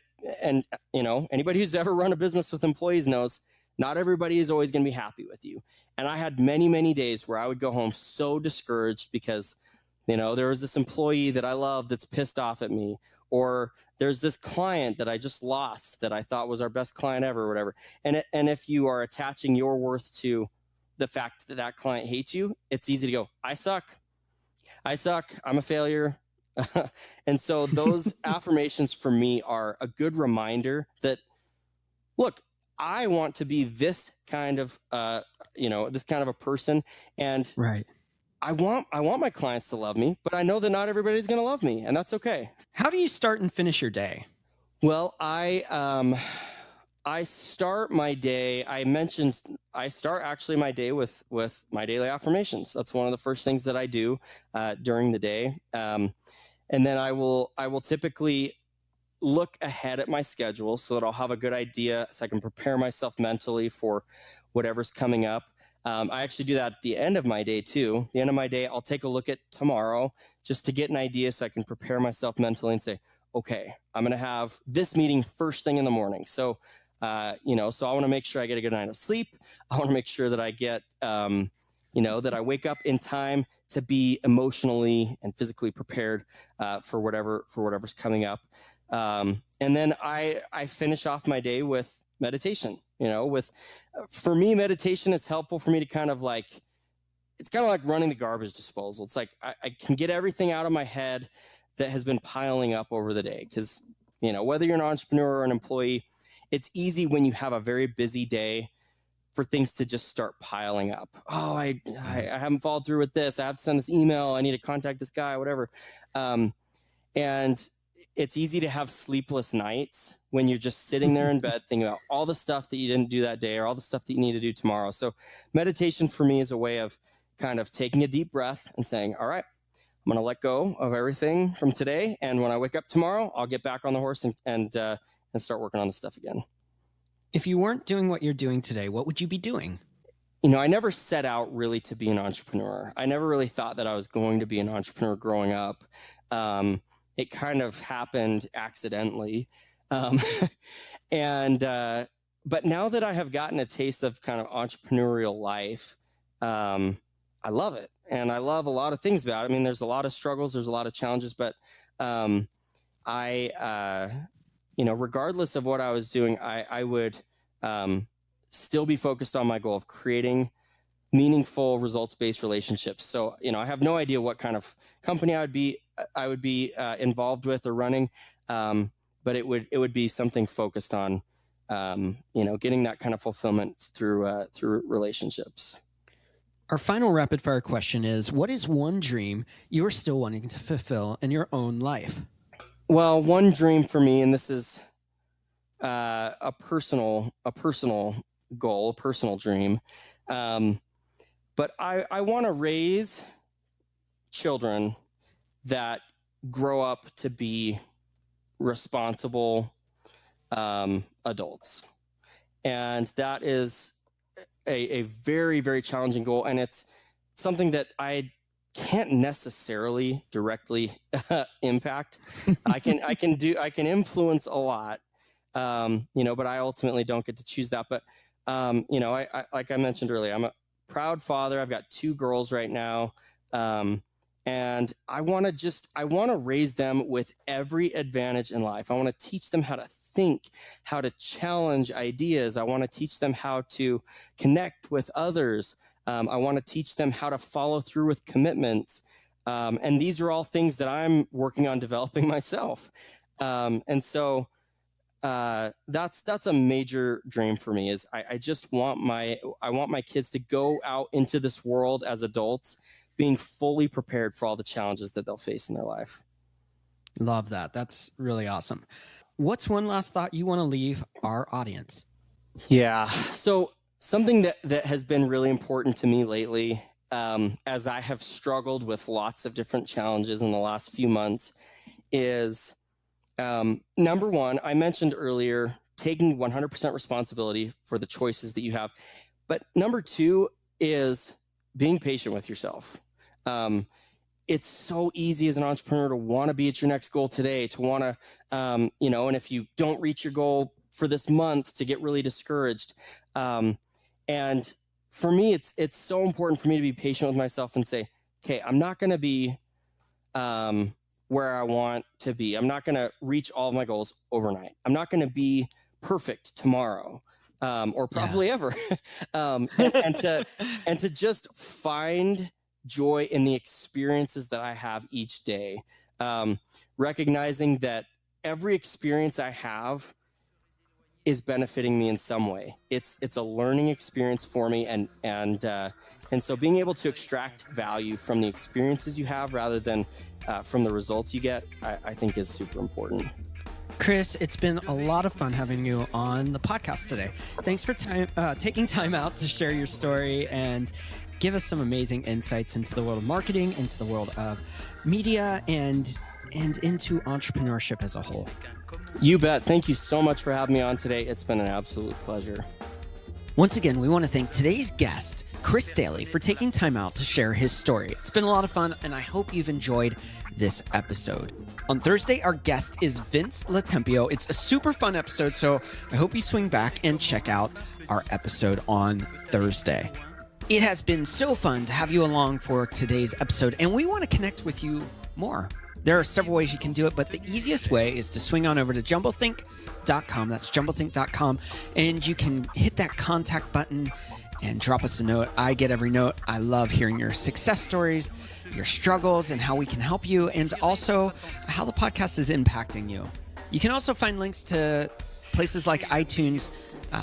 anybody who's ever run a business with employees knows not everybody is always going to be happy with you. And I had many, many days where I would go home so discouraged because there was this employee that I love that's pissed off at me, or there's this client that I just lost that I thought was our best client ever, or whatever. And if you are attaching your worth to the fact that that client hates you, it's easy to go, I suck, I'm a failure. And so those affirmations for me are a good reminder that, look, I want to be this kind of, this kind of a person. And right. I want my clients to love me, but I know that not everybody's going to love me, and that's okay. How do you start and finish your day? Well, I start my day. I start actually my day with my daily affirmations. That's one of the first things that I do during the day, and then I will typically look ahead at my schedule so that I'll have a good idea, so I can prepare myself mentally for whatever's coming up. I actually do that at the end of my day too. The end of my day, I'll take a look at tomorrow just to get an idea so I can prepare myself mentally and say, okay, I'm going to have this meeting first thing in the morning. So, so I want to make sure I get a good night of sleep. I want to make sure that I get, that I wake up in time to be emotionally and physically prepared for whatever's coming up. And then I finish off my day with meditation. For me, meditation is helpful for me to kind of like, it's kind of like running the garbage disposal. It's like I can get everything out of my head that has been piling up over the day. Because, whether you're an entrepreneur or an employee, it's easy when you have a very busy day for things to just start piling up. Oh, I haven't followed through with this. I have to send this email. I need to contact this guy, whatever. And it's easy to have sleepless nights when you're just sitting there in bed thinking about all the stuff that you didn't do that day or all the stuff that you need to do tomorrow. So meditation for me is a way of kind of taking a deep breath and saying, all right, I'm going to let go of everything from today. And when I wake up tomorrow, I'll get back on the horse and start working on the stuff again. If you weren't doing what you're doing today, what would you be doing? I never set out really to be an entrepreneur. I never really thought that I was going to be an entrepreneur growing up. It kind of happened accidentally. But now that I have gotten a taste of kind of entrepreneurial life, I love it. And I love a lot of things about it. I mean, there's a lot of struggles, there's a lot of challenges, but regardless of what I was doing, I would still be focused on my goal of creating meaningful results-based relationships. So, I have no idea what kind of company I would be involved with or running, but it would be something focused on, getting that kind of fulfillment through relationships. Our final rapid fire question is, what is one dream you are still wanting to fulfill in your own life? Well, one dream for me, and this is a personal goal, a personal dream, but I want to raise children that grow up to be responsible adults. And that is a very, very challenging goal. And it's something that I can't necessarily directly impact. I can influence a lot, but I ultimately don't get to choose that. But, I like I mentioned earlier, I'm a proud father. I've got 2 girls right now. And I want to raise them with every advantage in life. I want to teach them how to think, how to challenge ideas. I want to teach them how to connect with others. I want to teach them how to follow through with commitments. And these are all things that I'm working on developing myself. And so that's a major dream for me. Is I just want my kids to go out into this world as adults, being fully prepared for all the challenges that they'll face in their life. Love that. That's really awesome. What's one last thought you want to leave our audience? Yeah. So something that has been really important to me lately, as I have struggled with lots of different challenges in the last few months, is number one, I mentioned earlier, taking 100% responsibility for the choices that you have. But number 2 is being patient with yourself. It's so easy as an entrepreneur to want to be at your next goal today, to want to, and if you don't reach your goal for this month, to get really discouraged. And for me, it's so important for me to be patient with myself and say, okay, I'm not going to be where I want to be. I'm not going to reach all of my goals overnight. I'm not going to be perfect tomorrow, or probably ever. And to just find joy in the experiences that I have each day, recognizing that every experience I have is benefiting me in some way. It's a learning experience for me, and so being able to extract value from the experiences you have rather than from the results you get, I think is super important. Chris, it's been a lot of fun having you on the podcast today. Thanks for taking time out to share your story and give us some amazing insights into the world of marketing, into the world of media, and into entrepreneurship as a whole. You bet. Thank you so much for having me on today. It's been an absolute pleasure. Once again, we want to thank today's guest, Chris Dayley, for taking time out to share his story. It's been a lot of fun, and I hope you've enjoyed this episode. On Thursday, our guest is Vince Latempio. It's a super fun episode, so I hope you swing back and check out our episode on Thursday. It has been so fun to have you along for today's episode, and we want to connect with you more. There are several ways you can do it, but the easiest way is to swing on over to jumblethink.com. That's jumblethink.com, and you can hit that contact button and drop us a note. I get every note. I love hearing your success stories, your struggles, and how we can help you, and also how the podcast is impacting you. You can also find links to places like iTunes,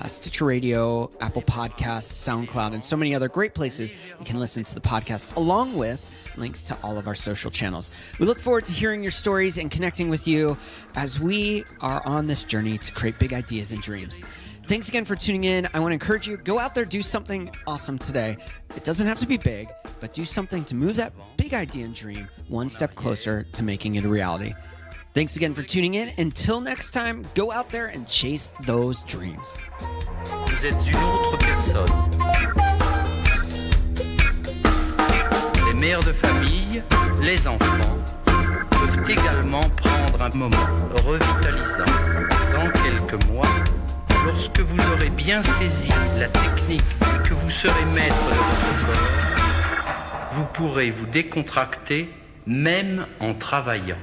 Stitcher Radio, Apple Podcasts, SoundCloud, and so many other great places you can listen to the podcast, along with links to all of our social channels. We look forward to hearing your stories and connecting with you as we are on this journey to create big ideas and dreams. Thanks again for tuning in. I want to encourage you, go out there, do something awesome today. It doesn't have to be big, but do something to move that big idea and dream one step closer to making it a reality. Thanks again for tuning in. Until next time, go out there and chase those dreams. Vous êtes une autre personne. Les mères de famille, les enfants, peuvent également prendre un moment revitalisant dans quelques mois, lorsque vous aurez bien saisi la technique et que vous serez maître de votre corps. Vous pourrez vous décontracter même en travaillant.